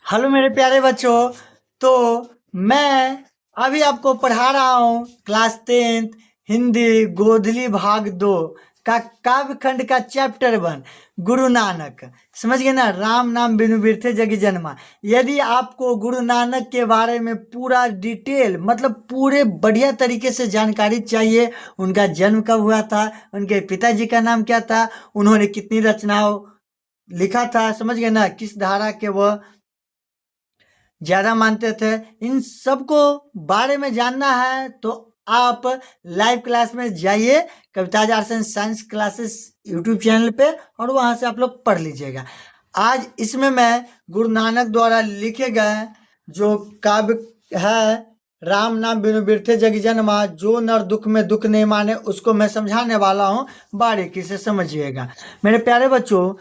Hello मेरे प्यारे बच्चों। तो मैं अभी आपको पढ़ा रहा हूँ क्लास 10th हिंदी गोधली भाग 2 का काव्य खंड का चैप्टर 1 गुरु नानक। समझ गए ना। राम नाम बिनु बिरथे जगी जन्मा। यदि आपको गुरु नानक के बारे में पूरा डिटेल मतलब पूरे बढ़िया तरीके से जानकारी चाहिए, उनका जन्म कब हुआ था, उनके पिताजी का नाम क्या था, उन्होंने कितनी रचनाओं लिखा था, समझ गए ना, किस धारा के वह ज्यादा मानते थे, इन सबको बारे में जानना है तो आप लाइव क्लास में जाइए Kavita's arts and science classes YouTube channel पे और वहां से आप लोग पढ़ लीजिएगा। आज इसमें मैं गुरु नानक द्वारा लिखे गए जो काव्य है राम नाम बिनु बिरथे जगी जन्मा, जो नर दुख में दुख नहीं माने, उसको मैं समझाने वाला हूँ, बारीकी से समझिएगा। मेरे प्यारे बच्चों,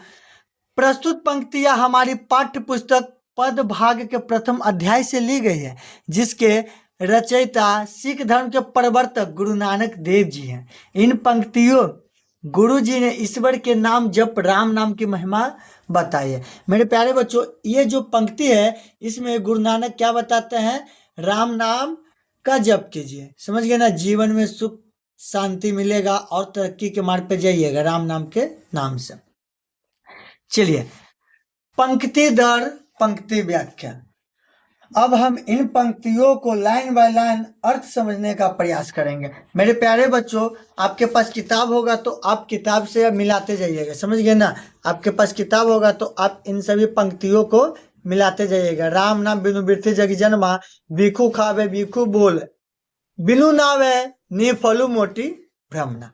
प्रस्तुत पंक्तियां हमारी पाठ्य पुस्तक पद भाग के प्रथम अध्याय से ली गई है, जिसके रचयिता सिख धर्म के प्रवर्तक गुरु नानक देव जी हैं। इन पंक्तियों गुरु जी ने ईश्वर के नाम जप राम नाम की महिमा बताई है। मेरे प्यारे बच्चों, ये जो पंक्ति है इसमें गुरु नानक क्या बताते हैं, राम नाम का जप कीजिए, समझ गए ना, जीवन में सुख शांति मिलेगा और तरक्की के मार्ग पे जाइएगा राम नाम के नाम से। चलिए, पंक्ति दर पंक्ति व्याख्या। अब हम इन पंक्तियों को लाइन बाय लाइन अर्थ समझने का प्रयास करेंगे। मेरे प्यारे बच्चों, आपके पास किताब होगा तो आप किताब से मिलाते जाइएगा, समझ गए ना। आपके पास किताब होगा तो आप इन सभी पंक्तियों को मिलाते जाइएगा। राम नाम बिनु बिरथे जगी जन्मा, भिखु खावे भिखु बोल, बिनु नावे नी फलू मोटी भ्रमना।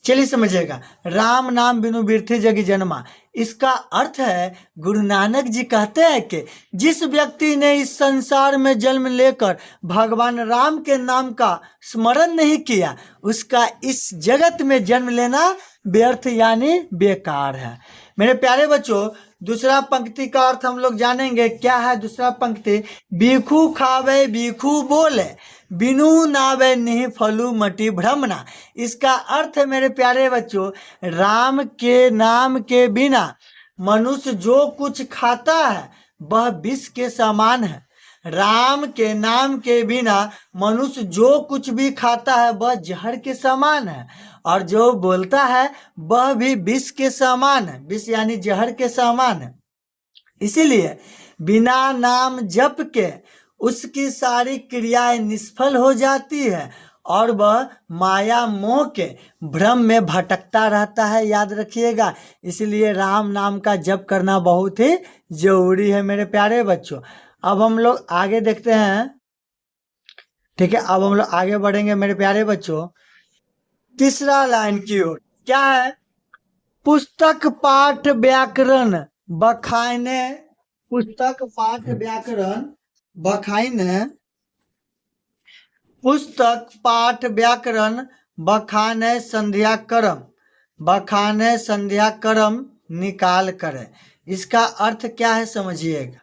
चलिए समझिएगा, राम नाम बिनु बिरथे जगी जन्मा, इसका अर्थ है गुरु नानक जी कहते हैं कि जिस व्यक्ति ने इस संसार में जन्म लेकर भगवान राम के नाम का स्मरण नहीं किया, उसका इस जगत में जन्म लेना व्यर्थ यानी बेकार है। मेरे प्यारे बच्चों, दूसरा पंक्ति का अर्थ हम लोग जानेंगे। क्या है दूसरा पंक्ति, भिखु खावे भिखु बोले, बिनु नावे नहीं फलू मटी भ्रमना। इसका अर्थ है मेरे प्यारे बच्चों, राम के नाम के बिना मनुष्य जो कुछ खाता है वह विष के समान है। राम के नाम के बिना मनुष्य जो कुछ भी खाता है वह जहर के समान है, और जो बोलता है वह भी विष के समान है, विष यानी जहर के समान है। इसीलिए बिना नाम जप के उसकी सारी क्रियाएं निष्फल हो जाती है और वह माया मोह के भ्रम में भटकता रहता है, याद रखिएगा। इसलिए राम नाम का जप करना बहुत ही जरूरी है मेरे प्यारे बच्चों। अब हम लोग आगे देखते हैं, ठीक है। अब हम लोग आगे बढ़ेंगे मेरे प्यारे बच्चों, तीसरा लाइन की ओर। क्या है, पुस्तक पाठ व्याकरण बखाने, पुस्तक पाठ व्याकरण बखाने, पुस्तक पाठ व्याकरण बखाने संध्या कर्म, बखाने संध्या कर्म निकाल करे। इसका अर्थ क्या है समझिएगा।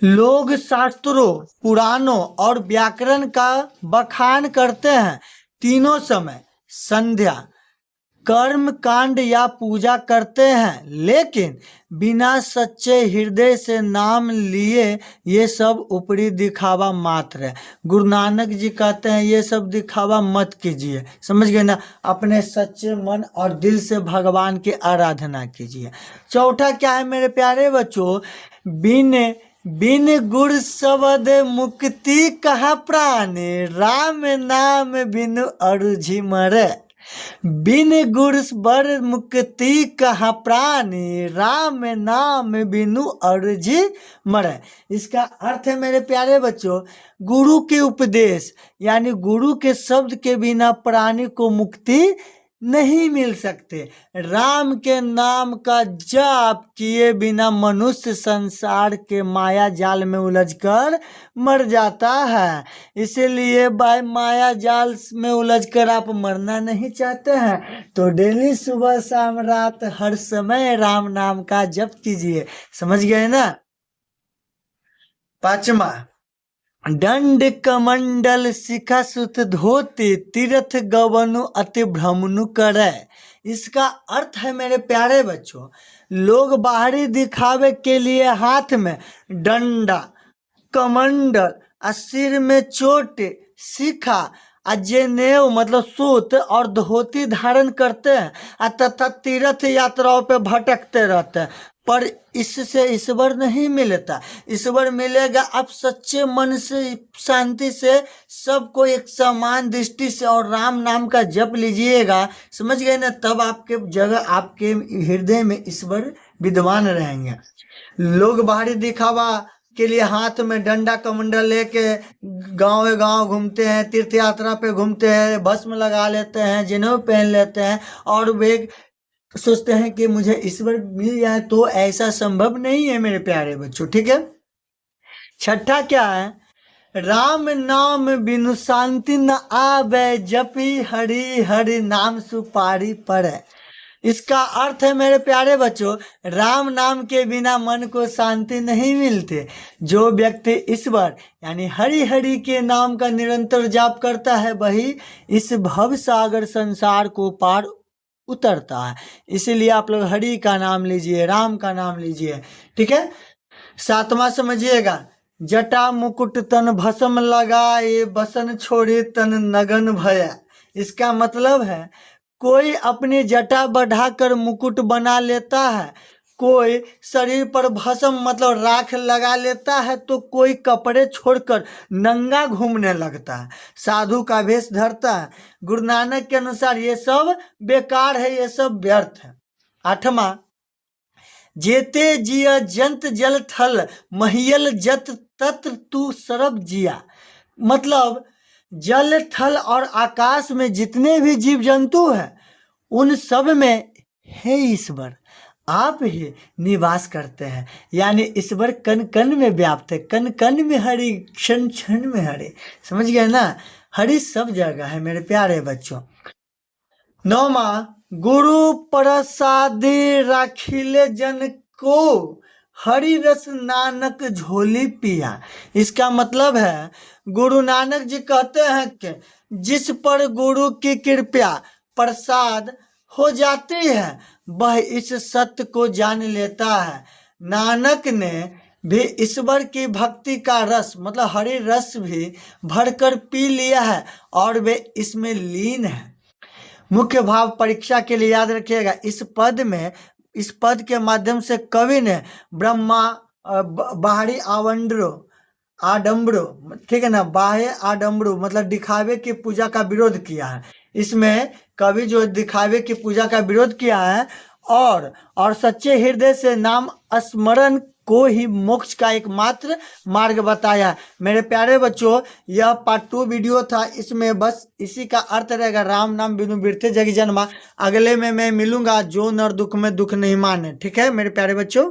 लोग शास्त्रों पुराणों और व्याकरण का बखान करते हैं, तीनों समय संध्या कर्म कांड या पूजा करते हैं, लेकिन बिना सच्चे हृदय से नाम लिए ये सब ऊपरी दिखावा मात्र है। गुरु नानक जी कहते हैं ये सब दिखावा मत कीजिए, समझ गए ना। अपने सच्चे मन और दिल से भगवान की आराधना कीजिए। चौथा क्या है मेरे प्यारे बच्चों, बिन गुर शब्द मुक्ति कहा प्राणी, राम नाम बिनु अरुझि मरे। बिन गुर बर मुक्ति कहा प्राणी, राम नाम बिनु अरुझि मरे। इसका अर्थ है मेरे प्यारे बच्चों, गुरु के उपदेश यानी गुरु के शब्द के बिना प्राणी को मुक्ति नहीं मिल सकते। राम के नाम का जाप किए बिना मनुष्य संसार के माया जाल में उलझकर मर जाता है। इसीलिए भाई माया जाल में उलझकर आप मरना नहीं चाहते हैं तो डेली सुबह शाम रात हर समय राम नाम का जप कीजिए, समझ गए ना। पांचवा, दंड कमंडल शिखा सुत धोती, तीर्थ गवनु अति भ्रमनु करे। इसका अर्थ है मेरे प्यारे बच्चों, लोग बाहरी दिखावे के लिए हाथ में डंडा, कमंडल, आ सिर में चोट, शिखा, आ जनेऊ मतलब सूत और धोती धारण करते हैं तथा तीर्थ यात्राओं पे भटकते रहते हैं। पर इससे ईश्वर नहीं मिलता। ईश्वर मिलेगा आप सच्चे मन से, शांति से, सबको एक समान दृष्टि से और राम नाम का जप लीजिएगा, समझ गए ना, तब आपके जगह, आपके हृदय में ईश्वर विद्यमान रहेंगे। लोग बाहरी दिखावा के लिए हाथ में डंडा कमंडल लेके गांव गांव घूमते हैं, तीर्थ यात्रा पे घूमते हैं, भस्म लगा लेते हैं, जनेऊ पहन लेते हैं और वे सोचते हैं कि मुझे ईश्वर मिल जाए। तो ऐसा संभव नहीं है मेरे प्यारे बच्चों, ठीक है। छठा क्या है, राम नाम बिनु शांति न आवे, जपी हरि हरि नाम सुपारी पड़े। इसका अर्थ है मेरे प्यारे बच्चों, राम नाम के बिना मन को शांति नहीं मिलती। जो व्यक्ति ईश्वर यानी हरि हरि के नाम का निरंतर जाप करता है वही इस भव सागर संसार को पार उतरता है। इसीलिए आप लोग हरि का नाम लीजिए, राम का नाम लीजिए, ठीक है। सातवां समझिएगा, जटा मुकुट तन भस्म लगाए, बसन छोड़े तन नगन भया। इसका मतलब है कोई अपनी जटा बढ़ाकर मुकुट बना लेता है, कोई शरीर पर भस्म मतलब राख लगा लेता है, तो कोई कपड़े छोड़कर नंगा घूमने लगता है, साधु का वेश धरता है। गुरु नानक के अनुसार ये सब बेकार है, ये सब व्यर्थ है। आठवां, जेते जिया जंत जल थल, महियल जत तत्र तू सरब जिया। मतलब जल थल और आकाश में जितने भी जीव जंतु हैं उन सब में हे ईश्वर आप ही निवास करते हैं। यानी ईश्वर कण कण में व्याप्त है, कण कण में हरि, क्षण क्षण में हरि। समझ गए ना, हरि सब जगह है मेरे प्यारे बच्चों। नौमा, गुरु प्रसादे राखिले जन को, हरि रस नानक झोली पिया। इसका मतलब है गुरु नानक जी कहते हैं कि जिस पर गुरु की कृपा प्रसाद हो जाती है वह इस सत्य को जान लेता है। नानक ने भी ईश्वर की भक्ति का रस मतलब हरि रस भी भरकर पी लिया है और वे इसमें लीन है। मुख्य भाव परीक्षा के लिए याद रखिएगा, इस पद के माध्यम से कवि ने ब्रह्मा बाहरी आडम्बरो, ठीक है ना, बाह्य आडम्बरो मतलब दिखावे की पूजा का विरोध किया है। इसमें कवि जो दिखावे की पूजा का विरोध किया है और सच्चे हृदय से नाम स्मरण को ही मोक्ष का एकमात्र मार्ग बताया। मेरे प्यारे बच्चों, यह पार्ट 2 वीडियो था, इसमें बस इसी का अर्थ रहेगा, राम नाम बिनु बिरथे जग जन्मा। अगले में मैं मिलूंगा, जो नर दुख में दुख नहीं माने। ठीक है मेरे प्यारे बच्चों।